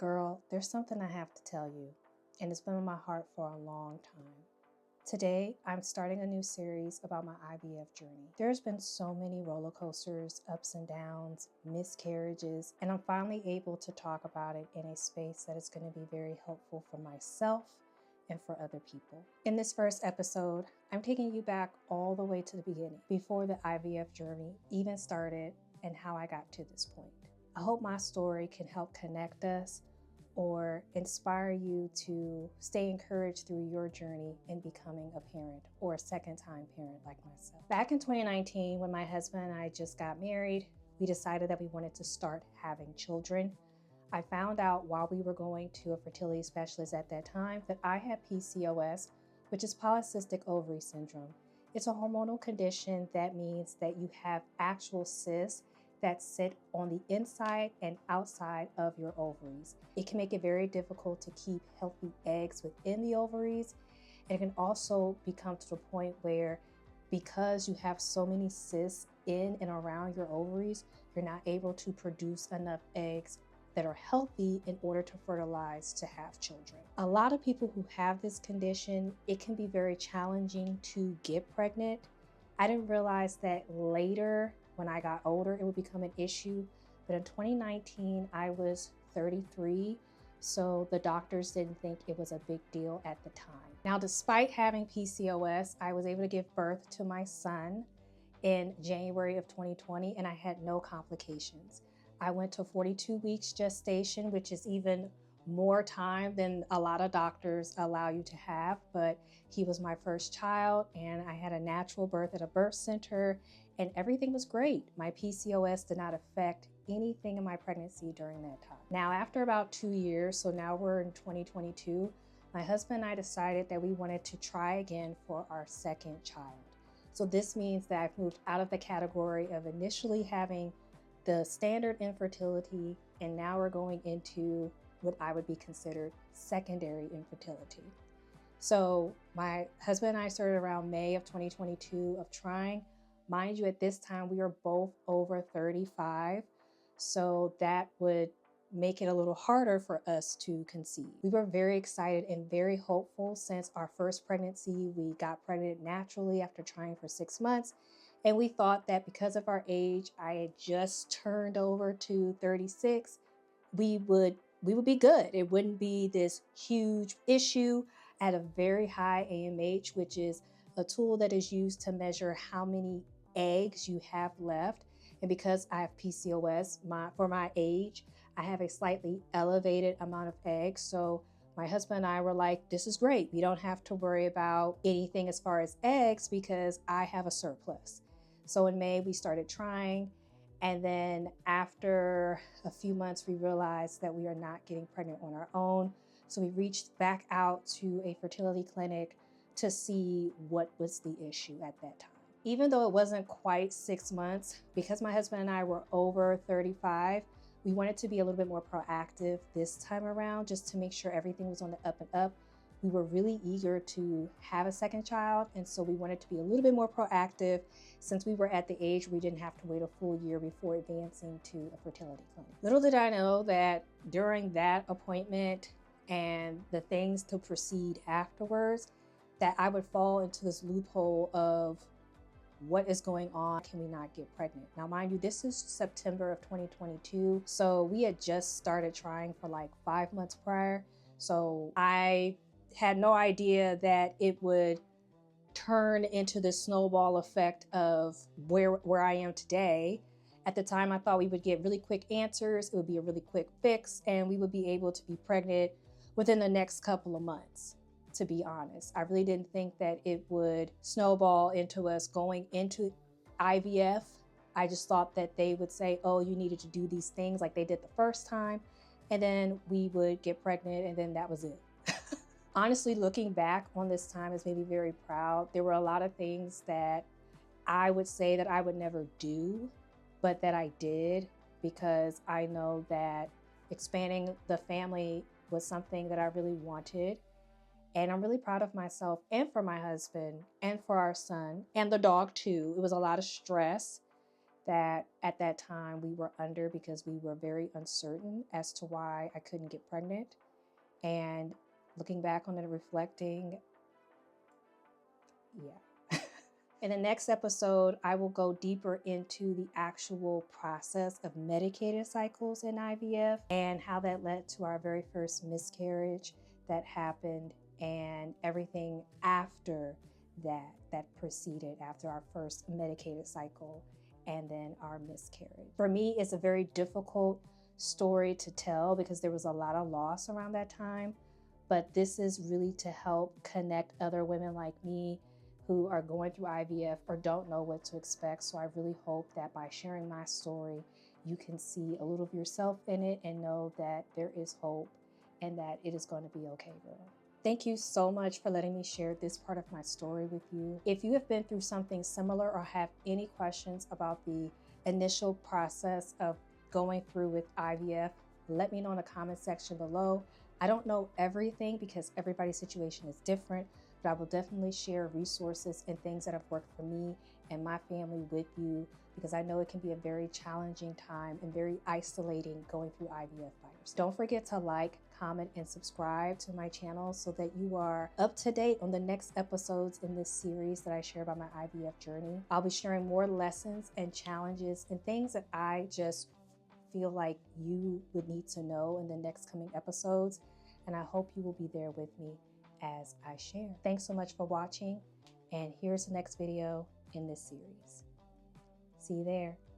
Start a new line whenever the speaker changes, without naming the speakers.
Girl, there's something I have to tell you, and it's been on my heart for a long time. Today, I'm starting a new series about my IVF journey. There's been so many roller coasters, ups and downs, miscarriages, and I'm finally able to talk about it in a space that is going to be very helpful for myself and for other people. In this first episode, I'm taking you back all the way to the beginning, before the IVF journey even started and how I got to this point. I hope my story can help connect us or inspire you to stay encouraged through your journey in becoming a parent or a second-time parent like myself. Back in 2019, when my husband and I just got married, we decided that we wanted to start having children. I found out while we were going to a fertility specialist at that time that I had PCOS, which is polycystic ovary syndrome. It's a hormonal condition that means that you have actual cysts that sit on the inside and outside of your ovaries. It can make it very difficult to keep healthy eggs within the ovaries. And it can also become to the point where, because you have so many cysts in and around your ovaries, you're not able to produce enough eggs that are healthy in order to fertilize to have children. A lot of people who have this condition, it can be very challenging to get pregnant. I didn't realize that later, when I got older, it would become an issue. But in 2019, I was 33, so the doctors didn't think it was a big deal at the time. Now, despite having PCOS, I was able to give birth to my son in January of 2020, and I had no complications. I went to 42 weeks gestation, which is even more time than a lot of doctors allow you to have, but he was my first child, and I had a natural birth at a birth center, and everything was great. My PCOS did not affect anything in my pregnancy during that time. Now, after about 2 years, so now we're in 2022, my husband and I decided that we wanted to try again for our second child. So this means that I've moved out of the category of initially having the standard infertility, and now we're going into what I would be considered secondary infertility. So my husband and I started around May of 2022 of trying. Mind you, at this time, we were both over 35, so that would make it a little harder for us to conceive. We were very excited and very hopeful since our first pregnancy. We got pregnant naturally after trying for 6 months, and we thought that because of our age, I had just turned over to 36, we would be good. It wouldn't be this huge issue. I had a very high AMH, which is a tool that is used to measure how many eggs you have left. And because I have PCOS, for my age, I have a slightly elevated amount of eggs. So my husband and I were like, this is great. We don't have to worry about anything as far as eggs because I have a surplus. So in May, we started trying. And then after a few months, we realized that we are not getting pregnant on our own. So we reached back out to a fertility clinic to see what was the issue at that time. Even though it wasn't quite 6 months, because my husband and I were over 35, we wanted to be a little bit more proactive this time around, just to make sure everything was on the up and up. We were really eager to have a second child, and so we wanted to be a little bit more proactive since we were at the age we didn't have to wait a full year before advancing to a fertility clinic. Little did I know that during that appointment and the things to proceed afterwards, that I would fall into this loophole of what is going on? Can we not get pregnant? Now, mind you, this is September of 2022, so we had just started trying for like 5 months prior. So I had no idea that it would turn into this snowball effect of where I am today. At the time, I thought we would get really quick answers. It would be a really quick fix, and we would be able to be pregnant within the next couple of months. To be honest, I really didn't think that it would snowball into us going into IVF. I just thought that they would say, oh, you needed to do these things like they did the first time, and then we would get pregnant, and then that was it. Honestly, looking back on this time has made me very proud. There were a lot of things that I would say that I would never do, but that I did, because I know that expanding the family was something that I really wanted. And I'm really proud of myself and for my husband and for our son and the dog too. It was a lot of stress. that at that time we were under because we were very uncertain as to why I couldn't get pregnant. And looking back on it and reflecting, yeah. In the next episode, I will go deeper into the actual process of medicated cycles in IVF and how that led to our very first miscarriage that happened and everything after that proceeded after our first medicated cycle and then our miscarriage. For me, it's a very difficult story to tell because there was a lot of loss around that time, but this is really to help connect other women like me who are going through IVF or don't know what to expect. So I really hope that by sharing my story, you can see a little of yourself in it and know that there is hope and that it is going to be okay, girl. Thank you so much for letting me share this part of my story with you. If you have been through something similar or have any questions about the initial process of going through with IVF, let me know in the comment section below. I don't know everything because everybody's situation is different, but I will definitely share resources and things that have worked for me and my family with you because I know it can be a very challenging time and very isolating going through IVF by yourself. Don't forget to like, comment, and subscribe to my channel so that you are up to date on the next episodes in this series that I share about my IVF journey. I'll be sharing more lessons and challenges and things that I just feel like you would need to know in the next coming episodes. And I hope you will be there with me as I share. Thanks so much for watching. And here's the next video in this series. See you there.